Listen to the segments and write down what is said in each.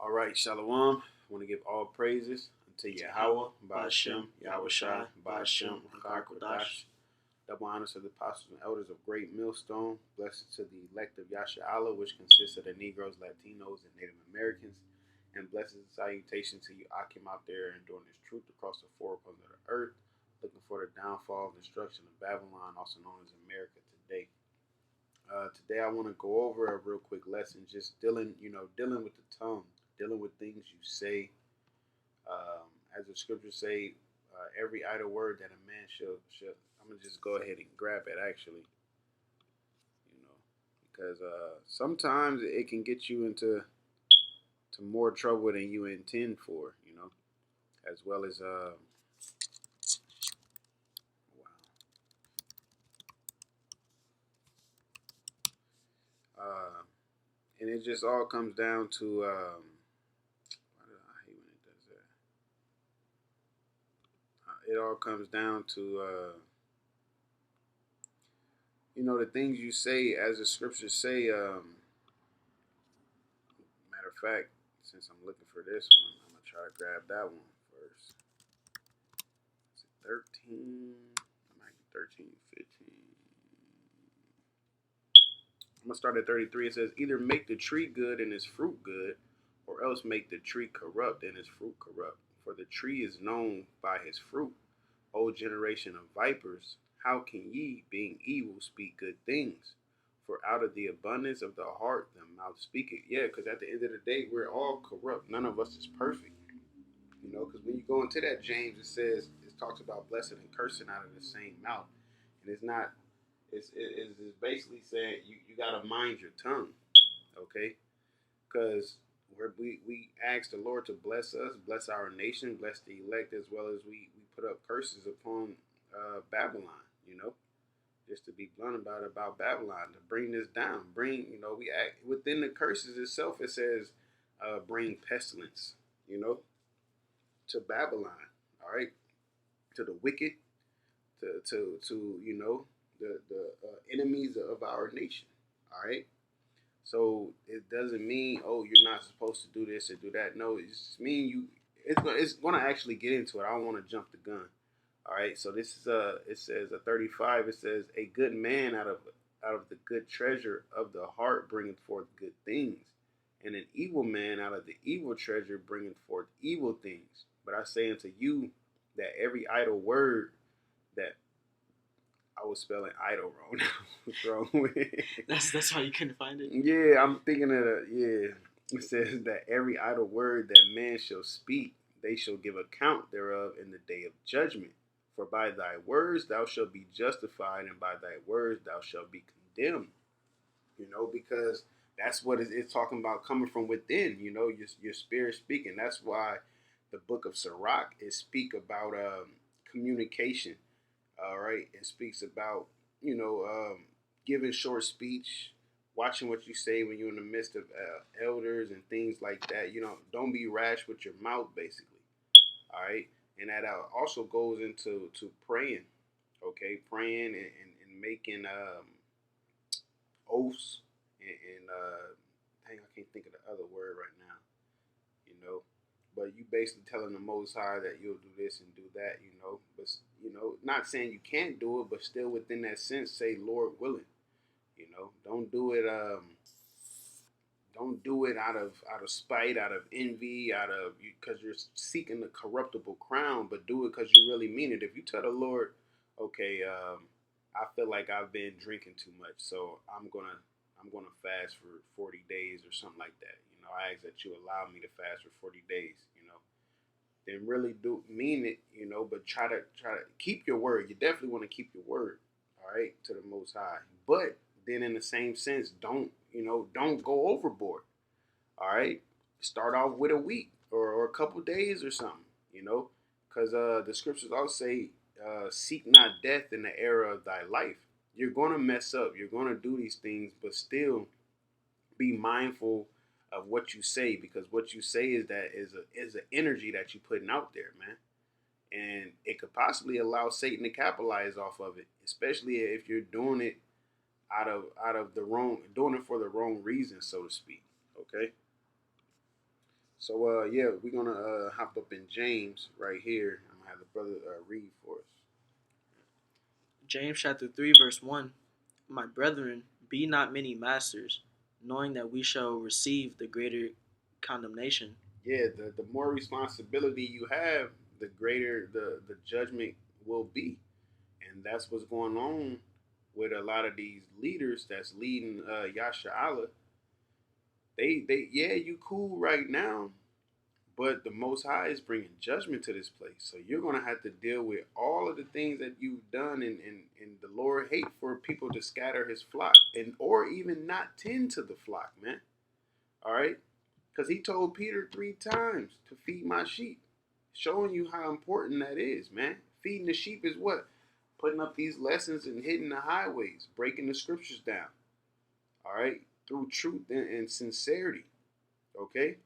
All right, Shalom. I want to give all praises unto YAHAWAH, BAHASHAM, YAHAWASHI, BAHASHAM, QADASH. Double honors to the apostles and elders of Great Millstone. Blessings to the elect of YAHAWAH, which consists of the Negroes, Latinos, and Native Americans. And blessings and salutations to you, Akim, out there enduring this truth across the four corners of the earth, looking for the downfall and destruction of Babylon, also known as America today. Today I want to go over a real quick lesson, just dealing with the tongue, dealing with things you say. As the scriptures say, every idle word that a man shall. I'm gonna just go ahead and grab it, actually, because sometimes it can get you into more trouble than you intend for, as well as uh, and it just all comes down to I hate when it does that. It all comes down to the things you say, as the scriptures say. Matter of fact, since I'm looking for this one, I'm gonna try to grab that one first. Is it 13? It might be 13, 15. I'm gonna start at 33. It says, either make the tree good and its fruit good, or else make the tree corrupt and its fruit corrupt. For the tree is known by his fruit. O generation of vipers, how can ye, being evil, speak good things? For out of the abundance of the heart, the mouth speaketh. Yeah, because at the end of the day, we're all corrupt. None of us is perfect. Because when you go into that James, it talks about blessing and cursing out of the same mouth. And it's not, it's basically saying you got to mind your tongue, okay? Because we ask the Lord to bless us, bless our nation, bless the elect, as well as we put up curses upon Babylon, just to be blunt about Babylon, to bring this down. We act within the curses itself. It says, bring pestilence, to Babylon. All right, to the wicked, to the enemies of our nation. All right. So it doesn't mean, oh, you're not supposed to do this or do that. No, it just means it's going to actually get into it. I don't want to jump the gun. All right. So this is it says a 35. It says, a good man out of the good treasure of the heart bringeth forth good things, and an evil man out of the evil treasure bringeth forth evil things. But I say unto you that every idle word that I was spelling idle wrong. What's wrong with it? That's how you couldn't find it? Yeah, I'm thinking yeah. It says that every idle word that man shall speak, they shall give account thereof in the day of judgment. For by thy words thou shalt be justified, and by thy words thou shalt be condemned. Because that's what it's talking about, coming from within, your spirit speaking. That's why the book of Sirach is speak about communication. All right, it speaks about giving short speech, watching what you say when you're in the midst of elders and things like that. Don't be rash with your mouth, basically. All right, and that also goes into praying. Okay, praying and making oaths and dang, I can't think of the other word right now. But you basically telling the Most High that you'll do this and do that, But not saying you can't do it, but still within that sense, say Lord willing. Don't do it. Don't do it out of spite, out of envy, because you're seeking the corruptible crown. But do it because you really mean it. If you tell the Lord, okay, I feel like I've been drinking too much, so I'm gonna fast for 40 days or something like that. I ask that you allow me to fast for 40 days. Then really do mean it. But try to keep your word. You definitely want to keep your word. All right, to the Most High. But then in the same sense, don't go overboard. All right, start off with a week or a couple days or something. Because the scriptures also say, seek not death in the era of thy life. You're going to mess up. You're going to do these things, but still be mindful of what you say, because what you say is an energy that you're putting out there, man. And it could possibly allow Satan to capitalize off of it, especially if you're doing it out of the wrong, doing it for the wrong reason, so to speak. Okay. So yeah, we're gonna hop up in James right here. I'm gonna have the brother read for us. James chapter 3, verse 1. My brethren, be not many masters, knowing that we shall receive the greater condemnation. Yeah, the more responsibility you have, the greater the judgment will be, and that's what's going on with a lot of these leaders that's leading Yasharala. They yeah, you cool right now, but the Most High is bringing judgment to this place. So you're gonna have to deal with all of the things that you've done, and the Lord hate for people to scatter His flock, and or even not tend to the flock, man. All right, because He told Peter 3 times to feed my sheep, showing you how important that is, man. Feeding the sheep is what? Putting up these lessons and hitting the highways, breaking the scriptures down. All right, through truth and sincerity. Okay,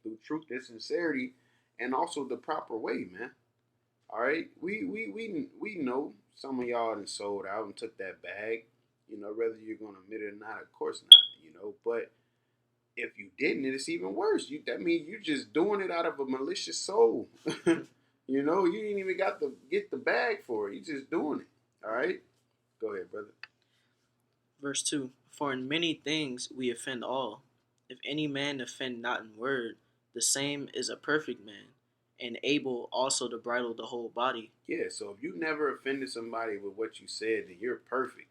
through truth and sincerity, and also the proper way, man. All right, we know some of y'all done sold out and took that bag. You know, whether you're gonna admit it or not, of course not. You know, but if you didn't, it's even worse. That means you're just doing it out of a malicious soul. You know, you didn't even got to get the bag for it. You just doing it. All right, go ahead, brother. Verse 2. For in many things we offend all. If any man offend not in word, the same is a perfect man, and able also to bridle the whole body. Yeah, so if you never offended somebody with what you said, then you're perfect.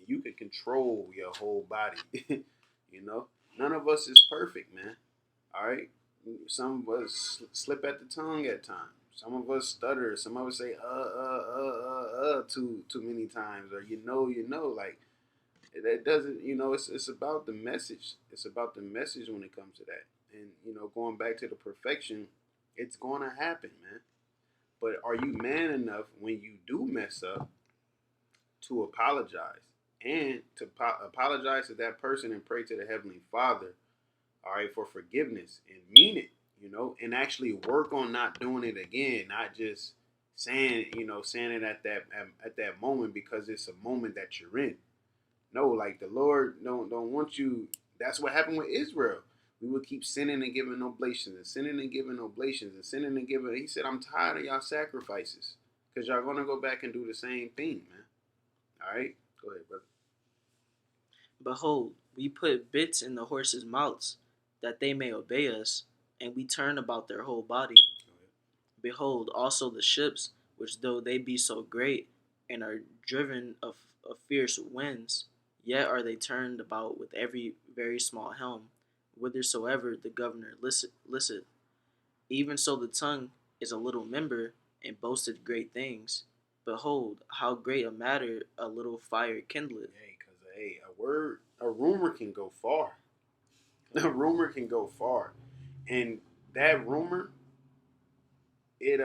You can control your whole body. You know, none of us is perfect, man. All right, some of us slip at the tongue at times. Some of us stutter. Some of us say too many times, or you know, like that doesn't, you know, it's about the message. It's about the message when it comes to that. And you know, going back to the perfection, it's going to happen, man. But are you man enough when you do mess up to apologize and to apologize to that person and pray to the Heavenly Father, all right, for forgiveness and mean it, you know, and actually work on not doing it again, not just saying, you know, saying it at that moment because it's a moment that you're in. No, like the Lord don't want you. That's what happened with Israel. We would keep sinning and giving oblations and sinning and giving oblations and sinning and giving. He said, I'm tired of y'all sacrifices because y'all going to go back and do the same thing, man. All right? Go ahead, brother. Behold, we put bits in the horses' mouths, that they may obey us, and we turn about their whole body. Behold, also the ships, which though they be so great, and are driven of fierce winds, yet are they turned about with every very small helm, whithersoever the governor listeth. Even so the tongue is a little member, and boasteth great things. Behold, how great a matter a little fire kindleth. Hey, because, hey, a rumor can go far. A rumor can go far. And that rumor, it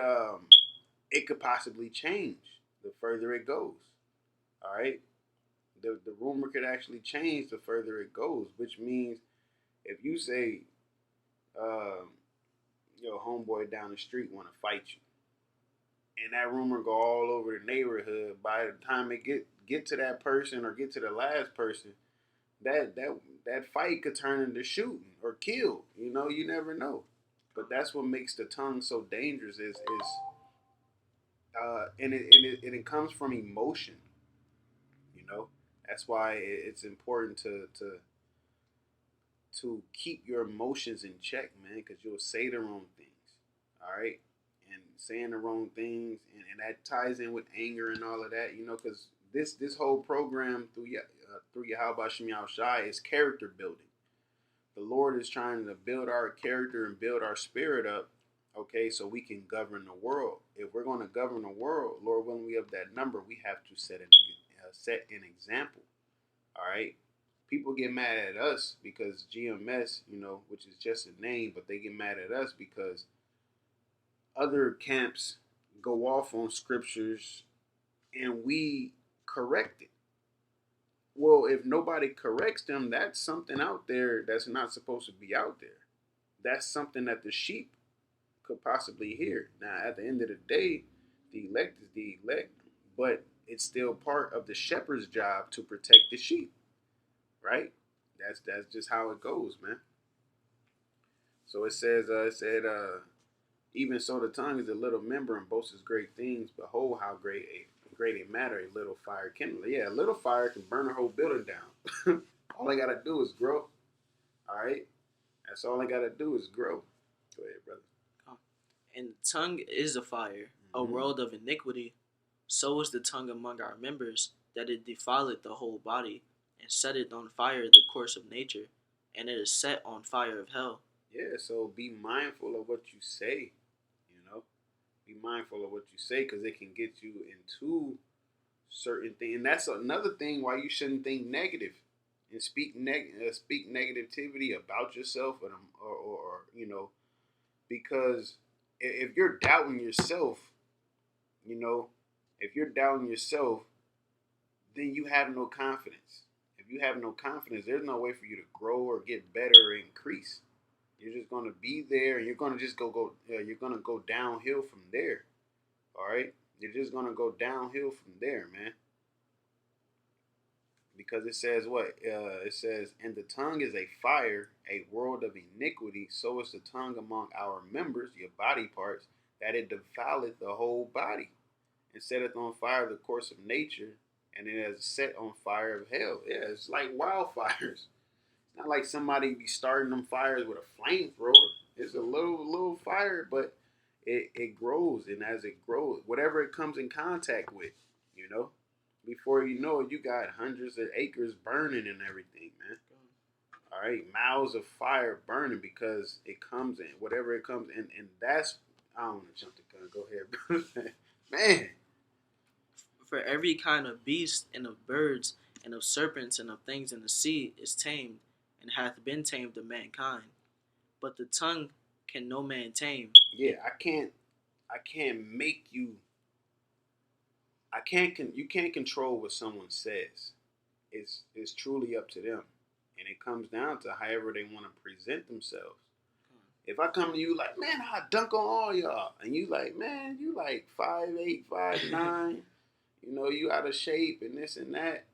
it could possibly change the further it goes. All right? The rumor could actually change the further it goes, which means if you say, um, yo, homeboy down the street want to fight you, and that rumor go all over the neighborhood, by the time it get to that person or get to the last person, that fight could turn into shooting or kill. You know, you never know. But that's what makes the tongue so dangerous is and it comes from emotion. You know, that's why it's important to keep your emotions in check, man, because you'll say the wrong things. All right, and saying the wrong things, and that ties in with anger and all of that. You know, because this whole program through YAHAWASHI Shai is character building. The Lord is trying to build our character and build our spirit up, okay, so we can govern the world. If we're going to govern the world, Lord willing, we have that number, we have to set an example. All right. People get mad at us because GMS, you know, which is just a name, but they get mad at us because other camps go off on scriptures and we correct it. Well, if nobody corrects them, that's something out there that's not supposed to be out there. That's something that the sheep could possibly hear. Now, at the end of the day, the elect is the elect, but it's still part of the shepherd's job to protect the sheep, right? That's just how it goes, man. So it said, even so the tongue is a little member and boasts great things. Behold, how great a matter a little fire kindle. Yeah, a little fire can burn a whole building down. All I gotta do is grow. All right, that's all I gotta do is grow. Go ahead, brother. And the tongue is a fire, a world of iniquity. So is the tongue among our members, that it defileth the whole body, and setteth on fire the course of nature, and it is set on fire of hell. Yeah, so be mindful of what you say. You know, be mindful of what you say because it can get you into certain things, and that's another thing why you shouldn't think negative and speak negativity about yourself, or you know, because if you're doubting yourself, you know, if you're doubting yourself, then you have no confidence. If you have no confidence, there's no way for you to grow or get better or increase. You're just gonna be there, and you're gonna just you're gonna go downhill from there. All right, you're just gonna go downhill from there, man. Because it says what? It says, and the tongue is a fire, a world of iniquity. So is the tongue among our members, your body parts, that it defileth the whole body, and setteth on fire the course of nature, and it has set on fire of hell. Yeah, it's like wildfires. It's not like somebody be starting them fires with a flamethrower. It's a little fire, but it grows, and as it grows, whatever it comes in contact with, you know, before you know it, you got hundreds of acres burning and everything, man. All right, miles of fire burning because it comes in, whatever it comes in, and that's, I don't want to jump the gun. Go ahead, man. For every kind of beast, and of birds, and of serpents, and of things in the sea is tamed, and hath been tamed of mankind. But the tongue can no man tame. Yeah, I can't make you. You can't control what someone says. It's truly up to them, and it comes down to however they want to present themselves. If I come to you like, man, I dunk on all y'all, and you like, man, you like 5'8", 5'9", you know, you out of shape and this and that,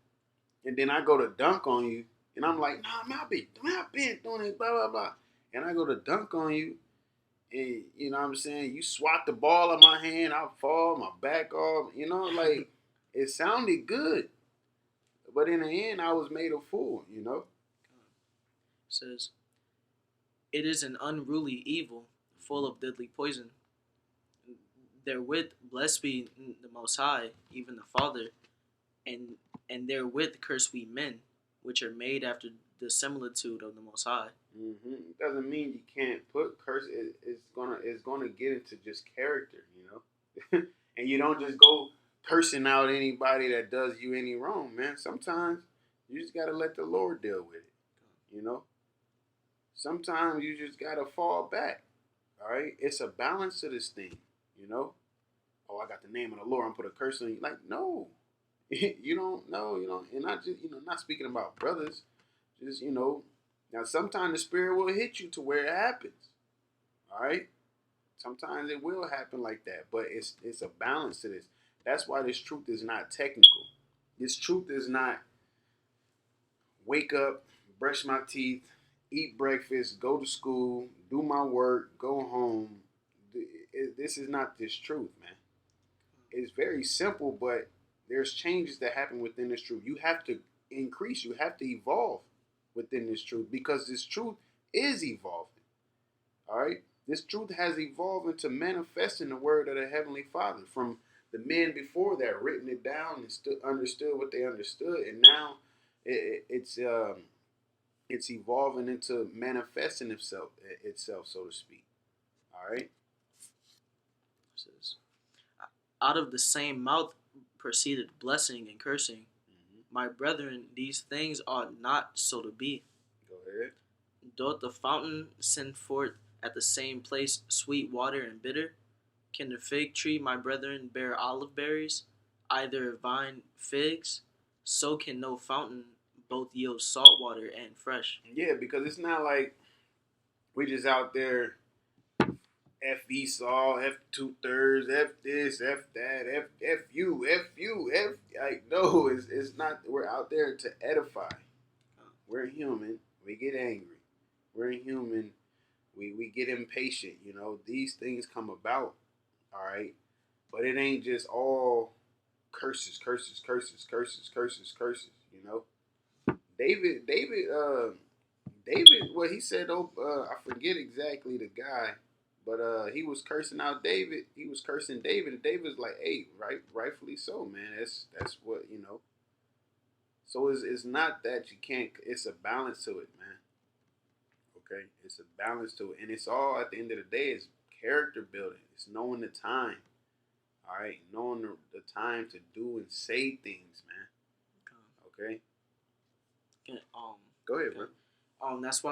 and then I go to dunk on you, and I'm like, nah, man, I've been doing it, blah blah blah, and I go to dunk on you, and you know what I'm saying, you swat the ball out my hand, I fall, my back off, you know, like it sounded good, but in the end, I was made a fool, you know. It says, it is an unruly evil, full of deadly poison. Therewith blessed be the Most High, even the Father, and therewith curse we men, which are made after the similitude of the Most High. It doesn't mean you can't put curse. It's gonna get into just character, you know. And you don't just go cursing out anybody that does you any wrong, man. Sometimes you just gotta let the Lord deal with it, you know. Sometimes you just gotta fall back. All right, it's a balance to this thing, you know. Oh, I got the name of the Lord. I'm put a curse on you. Like, no, you don't know, you know. And not just, you know, not speaking about brothers. Just, you know, now sometimes the spirit will hit you to where it happens. All right, sometimes it will happen like that, but it's a balance to this. That's why this truth is not technical. This truth is not wake up, brush my teeth, eat breakfast, go to school, do my work, go home. This is not this truth, man. It's very simple, but there's changes that happen within this truth. You have to increase. You have to evolve within this truth because this truth is evolving. All right? This truth has evolved into manifesting the word of the Heavenly Father from the men before that, written it down and understood what they understood, and now it's evolving into manifesting itself, so to speak. All right. It says, out of the same mouth proceeded blessing and cursing. My brethren, these things ought not so to be. Go ahead. Doth the fountain send forth at the same place sweet water and bitter? Can the fig tree, my brethren, bear olive berries, either vine figs? So can no fountain both yield salt water and fresh. Yeah, because it's not like we just out there F Esau, F 2/3, F this, F that, F you, like no, it's not. We're out there to edify. We're human. We get angry. We're human. We we get impatient. You know, these things come about. All right, but it ain't just all curses, curses, curses, curses, curses, curses. You know, David. What he said? Oh, I forget exactly the guy, but he was cursing out David. He was cursing David, and David was like, "Hey, rightfully so, man. That's what you know." So it's not that you can't. It's a balance to it, man. Okay, it's a balance to it, and it's all at the end of the day is character building. It's knowing the time. All right, knowing the time to do and say things, man. Okay. Go ahead, bro. That's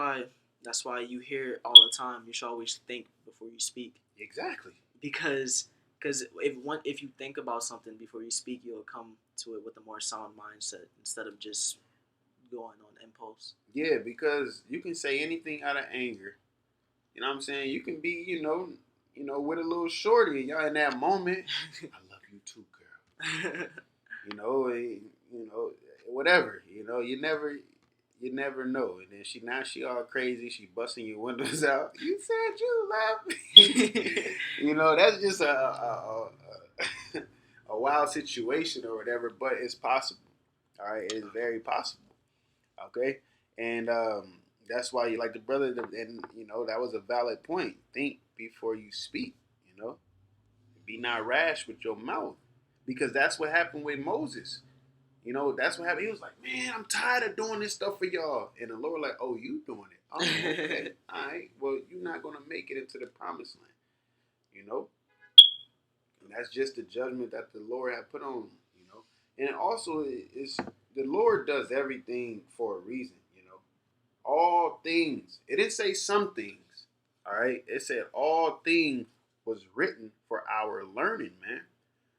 why you hear all the time. You should always think before you speak. Exactly. Because if you think about something before you speak, you'll come to it with a more sound mindset instead of just going on impulse. Yeah, because you can say anything out of anger. You know what I'm saying? You can be, with a little shorty, and y'all in that moment. I love you too, girl. Whatever. You never know. And then she all crazy. She busting your windows out. You said you love me. That's just a wild situation or whatever. But it's possible. All right, it's very possible. Okay, and that's why you like the brother, and that was a valid point. Think before you speak. Be not rash with your mouth, because that's what happened with Moses. That's what happened. He was like, "Man, I'm tired of doing this stuff for y'all," and the Lord like, "Oh, you doing it? Oh, okay, all right. Well, you're not gonna make it into the promised land, and that's just the judgment that the Lord had put on. And also it's the Lord does everything for a reason. All things. It didn't say some things. All right. It said all things was written for our learning, man.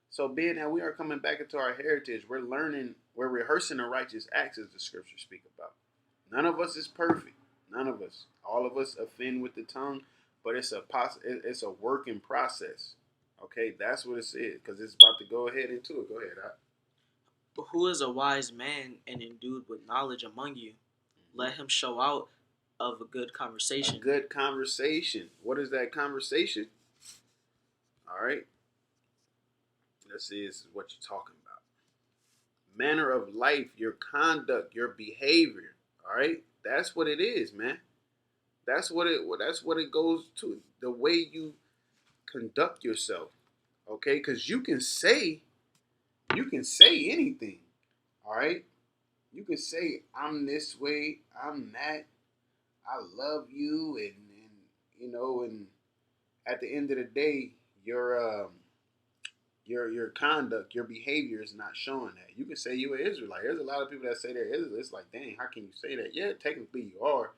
So being that we are coming back into our heritage, we're learning, we're rehearsing the righteous acts as the scriptures speak about. None of us is perfect. None of us. All of us offend with the tongue, but it's a working process. Okay, that's what it is, because it's about to go ahead into it. Go ahead. But who is a wise man and endued with knowledge among you? Let him show out of a good conversation. A good conversation. What is that conversation? All right. Let's see. This is what you're talking about. Manner of life, your conduct, your behavior. All right. That's what it is, man. That's what it goes to. The way you conduct yourself. Okay, because you can say anything. All right. You can say, I'm this way, I'm that, I love you, and at the end of the day, your conduct, your behavior is not showing that. You can say you're an Israelite. There's a lot of people that say they're Israelites. It's like, dang, how can you say that? Yeah, technically you are,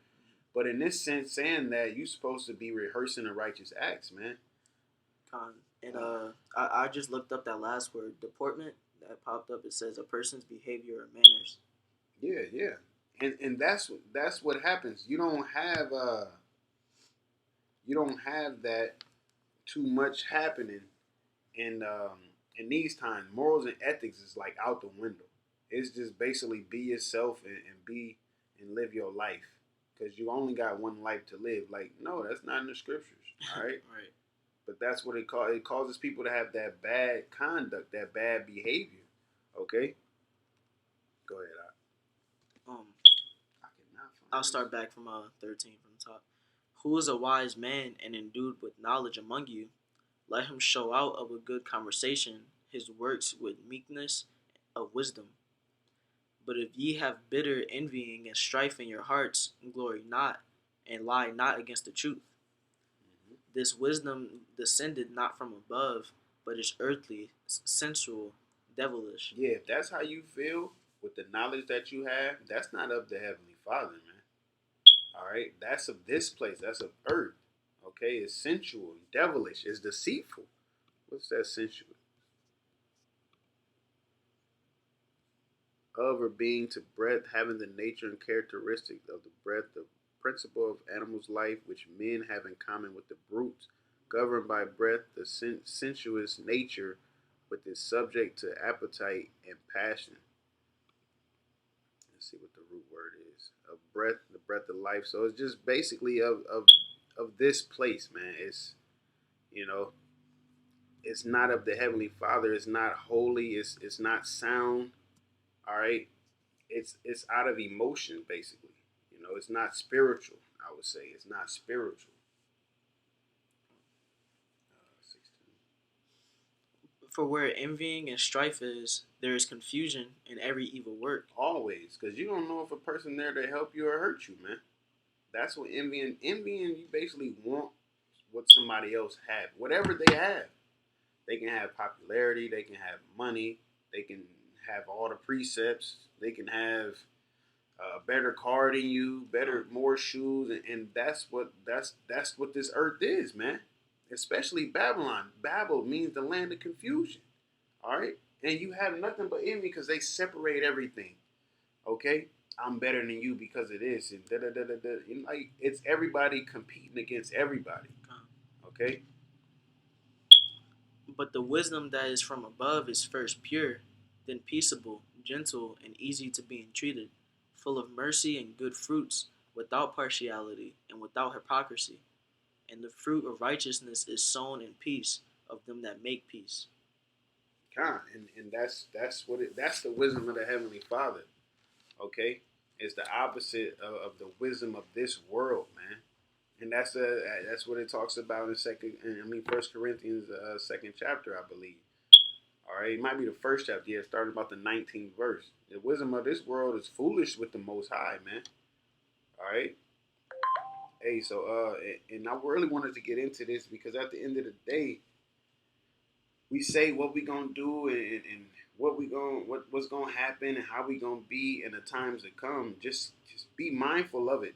but in this sense, saying that you're supposed to be rehearsing the righteous acts, man. And I just looked up that last word, deportment, that popped up. It says a person's behavior or manners. Yeah. And that's what happens. You don't have that too much happening in these times. Morals and ethics is like out the window. It's just basically be yourself and live your life, because you only got one life to live. Like, no, that's not in the scriptures. All right. Right. But that's what it causes people to have that bad conduct, that bad behavior. Okay. Go ahead. I'll start back from 13 from the top. Who is a wise man and endued with knowledge among you? Let him show out of a good conversation his works with meekness of wisdom. But if ye have bitter envying and strife in your hearts, glory not, and lie not against the truth. Mm-hmm. This wisdom descended not from above, but is earthly, sensual, devilish. Yeah, if that's how you feel with the knowledge that you have, that's not of the Heavenly Father, man. All right, that's of this place. That's of earth. Okay, it's sensual, devilish, it's deceitful. What's that sensual? Of or being to breath, having the nature and characteristics of the breath, the principle of animals' life, which men have in common with the brutes, governed by breath, the sensuous nature, with is subject to appetite and passion. Let's see what the root word is. Of breath, the breath of life. So it's just basically of of this place, man. It's, you know, it's not of the Heavenly Father. It's not holy. It's not sound. All right. It's out of emotion, basically. You know, it's not spiritual. I would say it's not spiritual. 16. For where envying and strife is, there is confusion in every evil work. Always, because you don't know if a person there to help you or hurt you, man. That's what envying. You basically want what somebody else have, whatever they have. They can have popularity. They can have money. They can have all the precepts. They can have a better car than you, more shoes, and that's what this earth is, man. Especially Babylon. Babel means the land of confusion. All right, and you have nothing but envy because they separate everything. Okay, I'm better than you because of this, and da da da da da. You know, like, it's everybody competing against everybody. Okay. But the wisdom that is from above is first pure, then peaceable, gentle, and easy to be entreated, full of mercy and good fruits, without partiality and without hypocrisy. And the fruit of righteousness is sown in peace of them that make peace. And that's the wisdom of the Heavenly Father. Okay, it's the opposite of the wisdom of this world, man. And that's what it talks about in First Corinthians, second chapter, I believe. All right, it might be the first chapter. Yeah, starting about the 19th verse. The wisdom of this world is foolish with the Most High, man. All right. Hey, so and I really wanted to get into this because at the end of the day, we say what we gonna do and what's gonna happen and how we gonna be in the times to come. Just be mindful of it.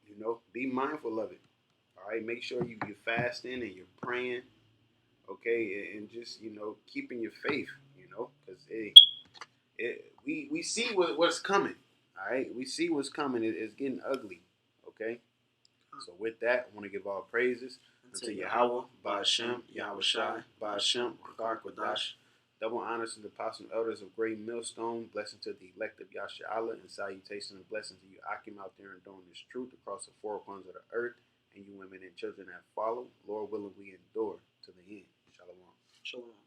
You know, be mindful of it. All right, make sure you're fasting and you're praying. Okay, and just keeping your faith. You know, because we see what's coming. All right, we see what's coming. It's getting ugly. Okay, so with that, I want to give all praises unto YAHAWAH, BAHASHAM, YAHAWASHI, BAHASHAM, QADASH. Double honors to the apostle and elders of Great Millstone. Blessing to the elect of Yasharahla, and salutation and blessing to you, Akim, out there and doing this truth across the four corners of the earth, and you women and children that follow. Lord willing, we endure to the end. Shalom. Shalom.